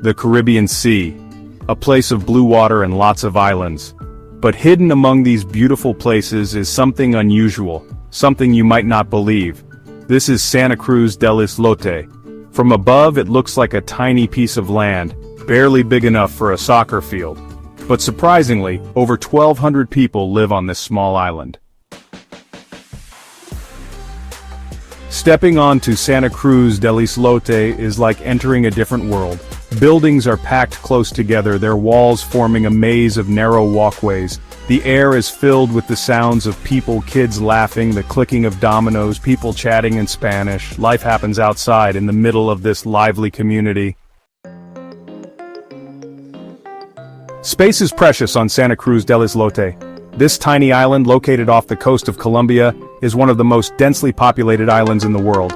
the Caribbean Sea, a place of blue water and lots of islands. But hidden among these beautiful places is something unusual, something you might not believe. This is Santa Cruz del Islote. From above it looks like a tiny piece of land, barely big enough for a soccer field. But surprisingly, over 1,200 people live on this small island. Stepping onto Santa Cruz del Islote is like entering a different world. Buildings are packed close together, their walls forming a maze of narrow walkways. The air is filled with the sounds of people, kids laughing, the clicking of dominoes, people chatting in Spanish. Life happens outside in the middle of this lively community. Space is precious on Santa Cruz del Islote. This tiny island, located off the coast of Colombia, is one of the most densely populated islands in the world.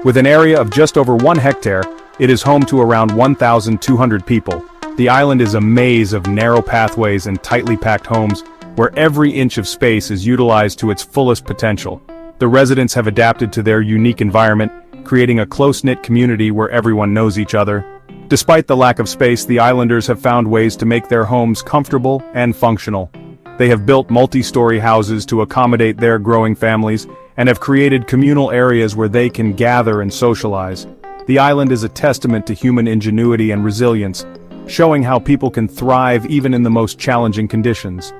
With an area of just over 1 hectare, it is home to around 1,200 people. The island is a maze of narrow pathways and tightly packed homes, where every inch of space is utilized to its fullest potential. The residents have adapted to their unique environment, creating a close-knit community where everyone knows each other. Despite the lack of space, the islanders have found ways to make their homes comfortable and functional. They have built multi-story houses to accommodate their growing families, and have created communal areas where they can gather and socialize. The island is a testament to human ingenuity and resilience, showing how people can thrive even in the most challenging conditions.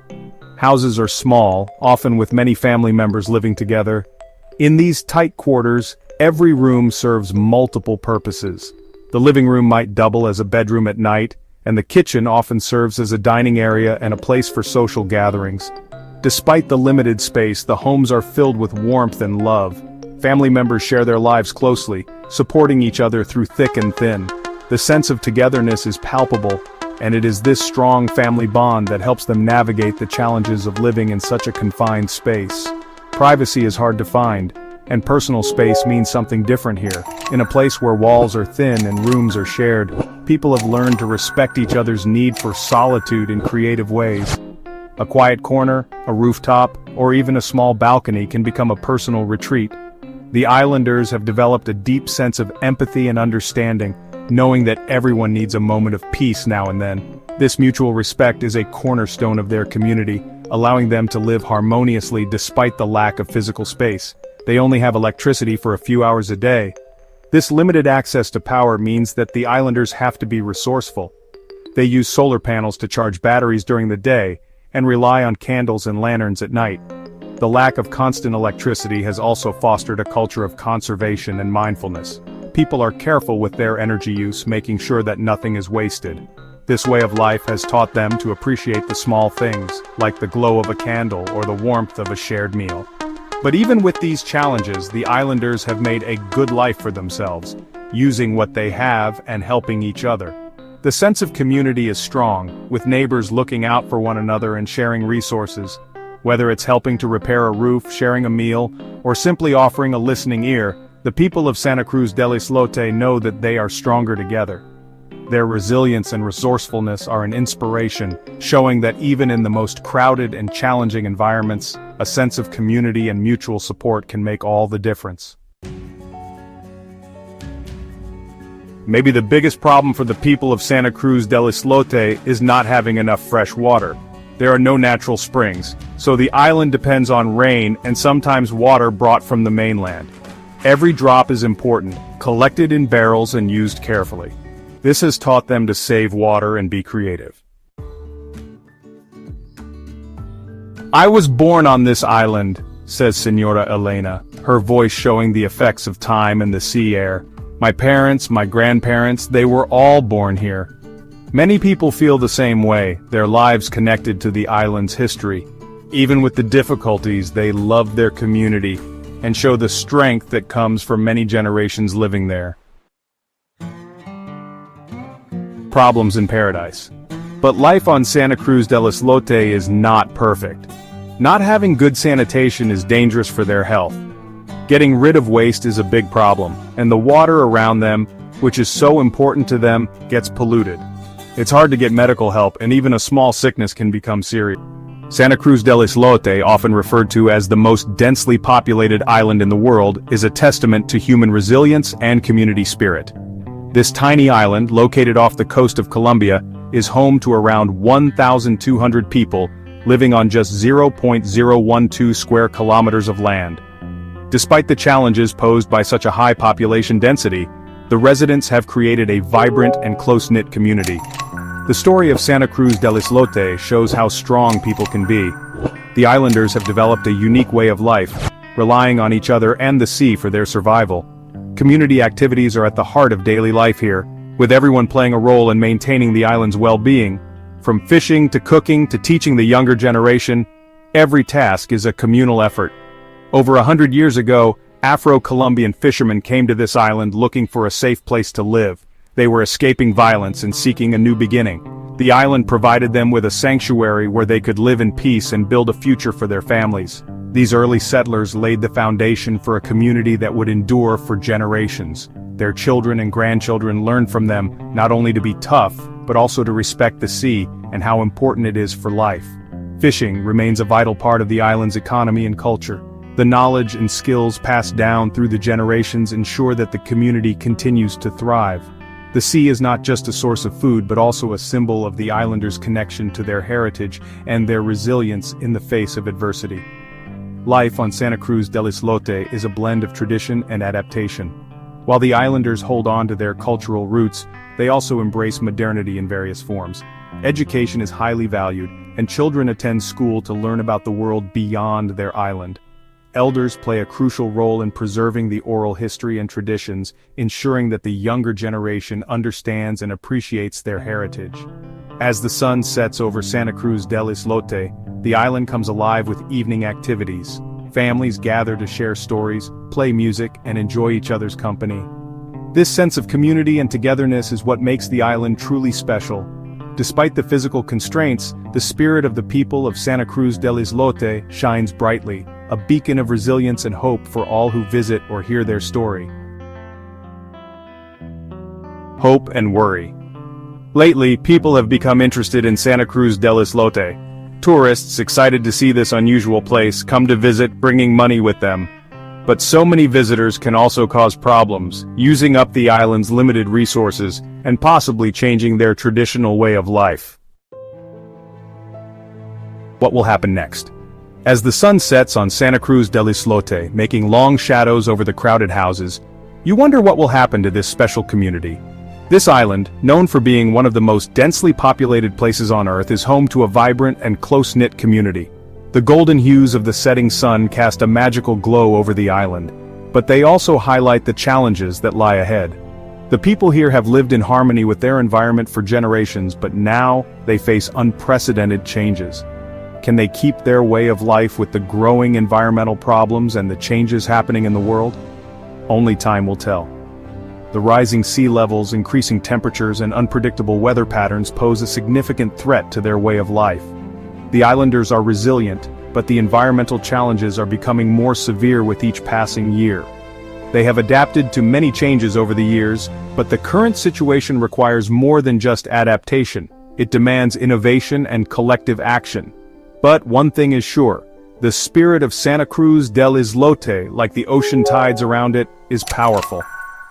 Houses are small, often with many family members living together. In these tight quarters, every room serves multiple purposes. The living room might double as a bedroom at night, and the kitchen often serves as a dining area and a place for social gatherings. Despite the limited space, the homes are filled with warmth and love. Family members share their lives closely, supporting each other through thick and thin. The sense of togetherness is palpable, and it is this strong family bond that helps them navigate the challenges of living in such a confined space. Privacy is hard to find, and personal space means something different here. In a place where walls are thin and rooms are shared, people have learned to respect each other's need for solitude in creative ways. A quiet corner, a rooftop, or even a small balcony can become a personal retreat. The islanders have developed a deep sense of empathy and understanding, knowing that everyone needs a moment of peace now and then. This mutual respect is a cornerstone of their community, allowing them to live harmoniously despite the lack of physical space. They only have electricity for a few hours a day. This limited access to power means that the islanders have to be resourceful. They use solar panels to charge batteries during the day, and rely on candles and lanterns at night. The lack of constant electricity has also fostered a culture of conservation and mindfulness. People are careful with their energy use, making sure that nothing is wasted. This way of life has taught them to appreciate the small things, like the glow of a candle or the warmth of a shared meal. But even with these challenges, the islanders have made a good life for themselves, using what they have and helping each other. The sense of community is strong, with neighbors looking out for one another and sharing resources. Whether it's helping to repair a roof, sharing a meal, or simply offering a listening ear, the people of Santa Cruz del Islote know that they are stronger together. Their resilience and resourcefulness are an inspiration, showing that even in the most crowded and challenging environments, a sense of community and mutual support can make all the difference. Maybe the biggest problem for the people of Santa Cruz del Islote is not having enough fresh water. There are no natural springs, so the island depends on rain and sometimes water brought from the mainland. Every drop is important, collected in barrels and used carefully. This has taught them to save water and be creative. I was born on this island, says Senora Elena, her voice showing the effects of time and the sea air. My parents, my grandparents, they were all born here. Many people feel the same way, their lives connected to the island's history. Even with the difficulties, they love their community and show the strength that comes from many generations living there. Problems in paradise. But life on Santa Cruz del Islote is not perfect. Not having good sanitation is dangerous for their health. Getting rid of waste is a big problem, and the water around them, which is so important to them, gets polluted. It's hard to get medical help, and even a small sickness can become serious. Santa Cruz del Islote, often referred to as the most densely populated island in the world, is a testament to human resilience and community spirit. This tiny island, located off the coast of Colombia, is home to around 1,200 people living on just 0.012 square kilometers of land. Despite the challenges posed by such a high population density, the residents have created a vibrant and close-knit community. The story of Santa Cruz del Islote shows how strong people can be. The islanders have developed a unique way of life, relying on each other and the sea for their survival. Community activities are at the heart of daily life here, with everyone playing a role in maintaining the island's well-being. From fishing to cooking to teaching the younger generation, every task is a communal effort. Over 100 years ago, Afro-Colombian fishermen came to this island looking for a safe place to live. They were escaping violence and seeking a new beginning. The island provided them with a sanctuary where they could live in peace and build a future for their families. These early settlers laid the foundation for a community that would endure for generations. Their children and grandchildren learned from them not only to be tough, but also to respect the sea and how important it is for life. Fishing remains a vital part of the island's economy and culture. The knowledge and skills passed down through the generations ensure that the community continues to thrive. The sea is not just a source of food but also a symbol of the islanders' connection to their heritage and their resilience in the face of adversity. Life on Santa Cruz del Islote is a blend of tradition and adaptation. While the islanders hold on to their cultural roots, they also embrace modernity in various forms. Education is highly valued, and children attend school to learn about the world beyond their island. Elders play a crucial role in preserving the oral history and traditions, ensuring that the younger generation understands and appreciates their heritage. As the sun sets over Santa Cruz del Islote, the island comes alive with evening activities. Families gather to share stories, play music, and enjoy each other's company. This sense of community and togetherness is what makes the island truly special. Despite the physical constraints, the spirit of the people of Santa Cruz del Islote shines brightly, a beacon of resilience and hope for all who visit or hear their story. Hope and worry. Lately, people have become interested in Santa Cruz del Islote. Tourists, excited to see this unusual place, come to visit, bringing money with them. But so many visitors can also cause problems, using up the island's limited resources, and possibly changing their traditional way of life. What will happen next? As the sun sets on Santa Cruz del Islote, making long shadows over the crowded houses, you wonder what will happen to this special community. This island, known for being one of the most densely populated places on Earth, is home to a vibrant and close-knit community. The golden hues of the setting sun cast a magical glow over the island, but they also highlight the challenges that lie ahead. The people here have lived in harmony with their environment for generations, but now they face unprecedented changes. Can they keep their way of life with the growing environmental problems and the changes happening in the world? Only time will tell. The rising sea levels, increasing temperatures, and unpredictable weather patterns pose a significant threat to their way of life. The islanders are resilient, but the environmental challenges are becoming more severe with each passing year. They have adapted to many changes over the years, but the current situation requires more than just adaptation. It demands innovation and collective action. But one thing is sure, the spirit of Santa Cruz del Islote, like the ocean tides around it, is powerful.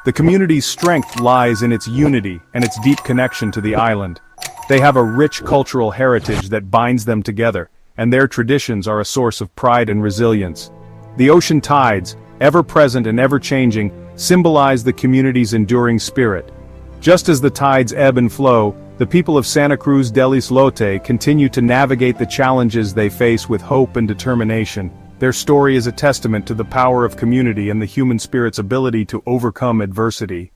The community's strength lies in its unity and its deep connection to the island. They have a rich cultural heritage that binds them together, and their traditions are a source of pride and resilience. The ocean tides, ever present and ever changing, symbolize the community's enduring spirit. Just as the tides ebb and flow, the people of Santa Cruz del Islote continue to navigate the challenges they face with hope and determination. Their story is a testament to the power of community and the human spirit's ability to overcome adversity.